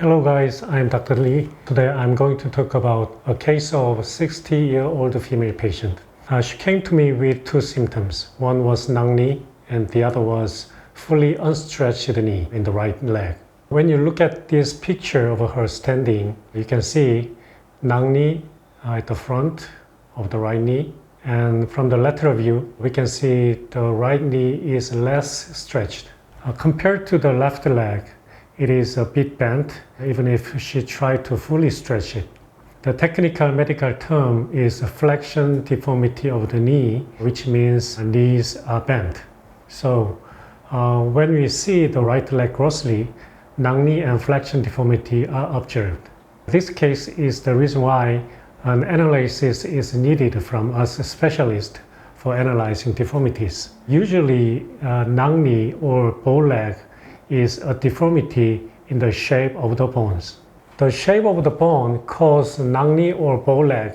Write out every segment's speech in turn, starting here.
Hello guys, I'm Dr. Lee. Today I'm going to talk about a case of a 60-year-old female patient. She came to me with two symptoms. One was knee knee and the other was fully unstretched knee in the right leg. When you look at this picture of her standing, you can see knee knee at the front of the right knee, and from the lateral view we can see the right knee is less stretched. Compared to the left leg, it is a bit bent, even if she tried to fully stretch it. The technical medical term is flexion deformity of the knee, which means knees are bent. So when we see the right leg grossly, knee and flexion deformity are observed. This case is the reason why an analysis is needed from us specialists for analyzing deformities. Usually, knee or bow leg is a deformity in the shape of the bones. The shape of the bone causes knee or bow leg,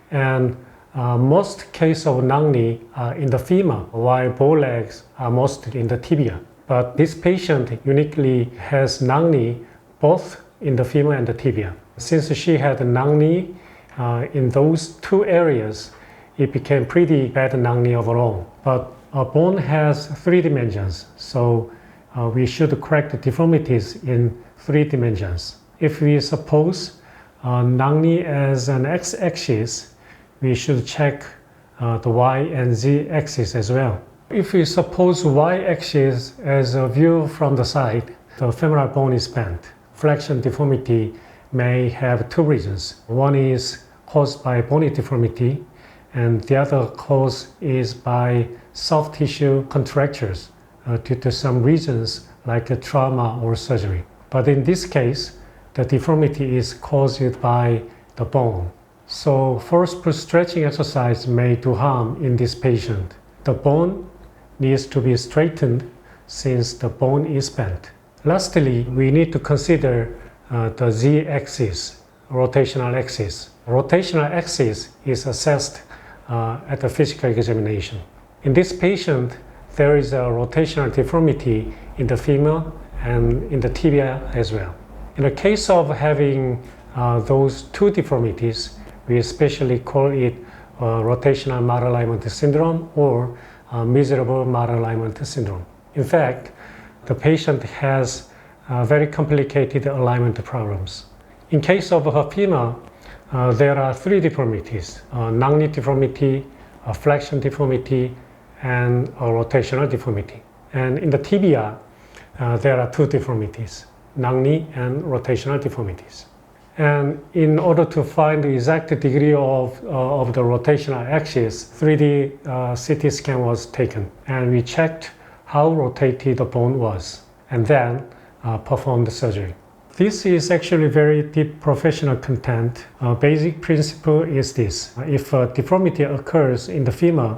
and most cases of knee are in the femur, while bow legs are mostly in the tibia. But this patient uniquely has knee both in the femur and the tibia. Since she had knee in those two areas, it became pretty bad knee overall. But a bone has three dimensions, so we should correct the deformities in three dimensions. If we suppose knee as an x-axis, we should check the y and z-axis as well. If we suppose y-axis as a view from the side, the femoral bone is bent. Flexion deformity may have two reasons. One is caused by bony deformity, and the other cause is by soft tissue contractures due to some reasons like a trauma or surgery. But in this case, the deformity is caused by the bone. So forceful stretching exercise may do harm in this patient. The bone needs to be straightened since the bone is bent. Lastly, we need to consider the z-axis, rotational axis. Rotational axis is assessed at the physical examination. In this patient, there is a rotational deformity in the femur and in the tibia as well. In the case of having those two deformities, we especially call it rotational malalignment syndrome or miserable malalignment syndrome. In fact, the patient has very complicated alignment problems. In case of her femur, there are three deformities: knee deformity, flexion deformity, and a rotational deformity. And in the tibia, there are two deformities, knee and rotational deformities. And in order to find the exact degree of the rotational axis, 3D CT scan was taken, and we checked how rotated the bone was, and then performed the surgery. This is actually very deep professional content. Basic principle is this: if a deformity occurs in the femur,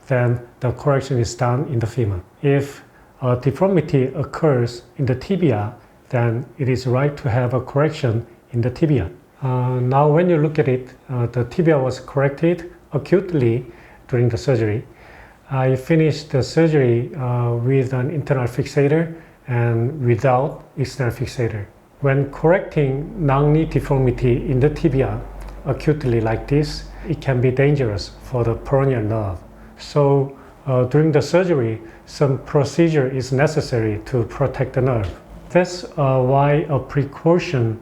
then the correction is done in the femur. If a deformity occurs in the tibia, then it is right to have a correction in the tibia. Now when you look at it, the tibia was corrected acutely during the surgery. I finished the surgery with an internal fixator and without external fixator. When correcting knee deformity in the tibia acutely like this, it can be dangerous for the peroneal nerve. So during the surgery, some procedure is necessary to protect the nerve. That's why a precaution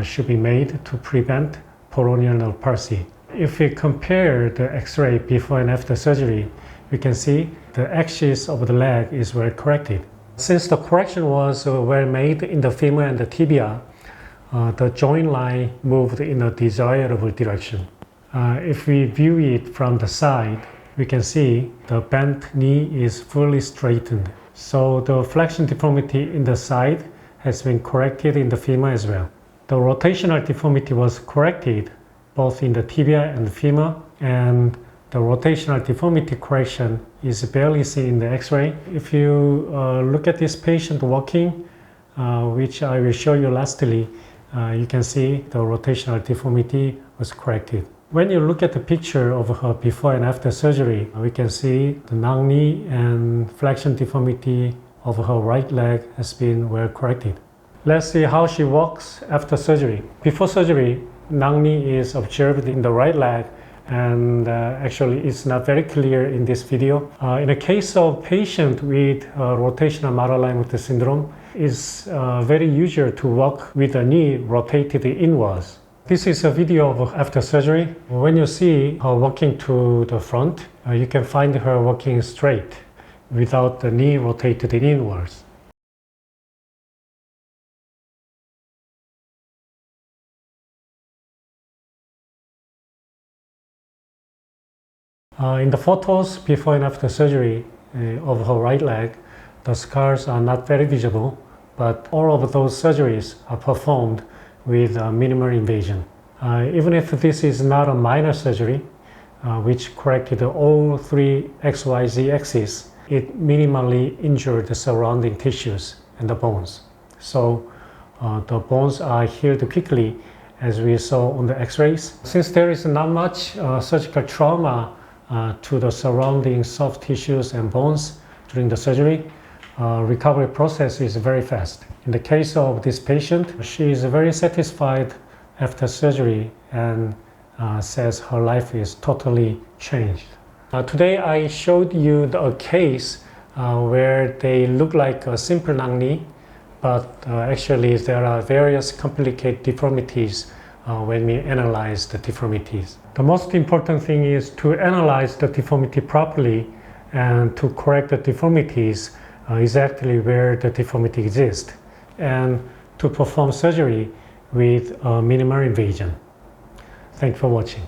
should be made to prevent peroneal nerve palsy. If we compare the X-ray before and after surgery, we can see the axis of the leg is well corrected. Since the correction was well made in the femur and the tibia, the joint line moved in a desirable direction. If we view it from the side, we can see the bent knee is fully straightened. So the flexion deformity in the side has been corrected in the femur as well. The rotational deformity was corrected both in the tibia and the femur, and the rotational deformity correction is barely seen in the X-ray. If you look at this patient walking, which I will show you lastly, you can see the rotational deformity was corrected. When you look at the picture of her before and after surgery, we can see the knee and flexion deformity of her right leg has been well corrected. Let's see how she walks after surgery. Before surgery, Nang Ni is observed in the right leg, and actually it's not very clear in this video. In the case of patient with rotational Marulai syndrome, it's very usual to walk with the knee rotated inwards. This is a video of after surgery. When you see her walking to the front, you can find her walking straight without the knee rotated inwards. In the photos before and after surgery of her right leg, the scars are not very visible, but all of those surgeries are performed with minimal invasion. Even if this is not a minor surgery, which corrected all three XYZ axes, it minimally injured the surrounding tissues and the bones. So the bones are healed quickly, as we saw on the x-rays. Since there is not much surgical trauma to the surrounding soft tissues and bones during the surgery, recovery process is very fast. In the case of this patient, she is very satisfied after surgery and says her life is totally changed. Today I showed you a case where they look like a simple Nang Ni, but actually there are various complicated deformities when we analyze the deformities. The most important thing is to analyze the deformity properly and to correct the deformities exactly where the deformity exists, and to perform surgery with minimal invasion. Thank you for watching.